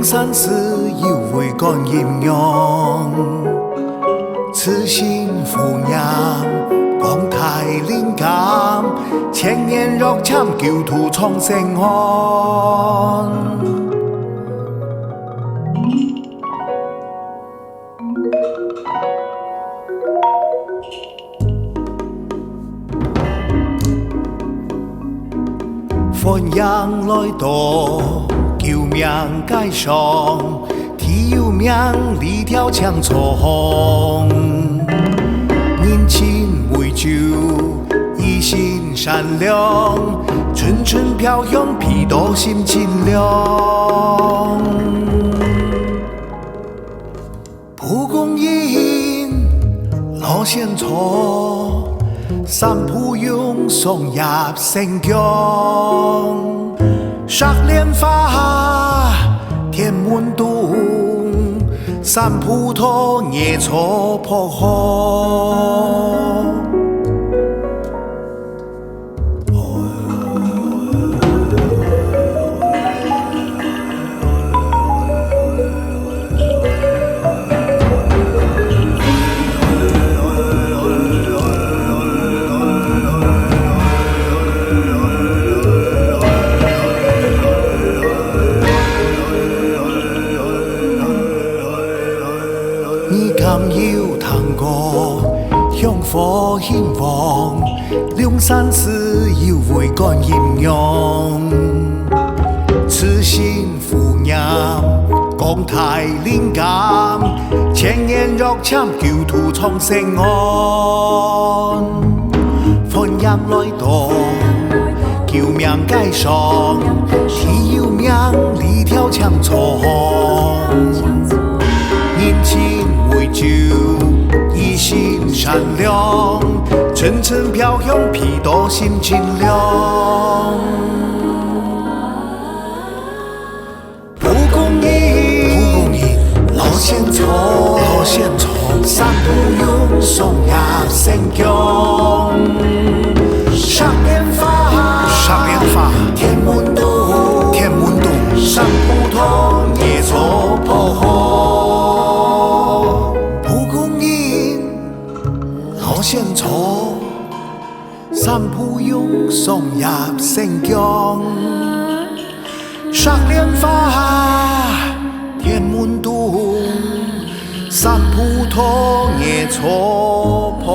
山寺要會干豔陽，此心富陽，光太靈感，千年若참교토重生漢。歡迎來到救命街上，天有命，里條長蟲。年輕為酒，一心善良，春春飄香，披斗心清涼。蒲公英，老仙草。三蒲榕送入城疆，石蓮花天門洞，三蒲頭野草破河。你敢要糖果，香火興旺，龍山寺要會干豔陽，此心富陽，光太靈感，千年若참교토重生漢。歡迎來到救命街上，天有命，里條長蟲。年輕為酒，一心善良，春春飄香，披斗心清涼。蒲公英，老仙草，三蒲榕送入城疆。石蓮花，天門洞，三蒲頭野草破河。老仙草，三蒲榕送入城疆。石蓮花，天門洞，三蒲頭野草破。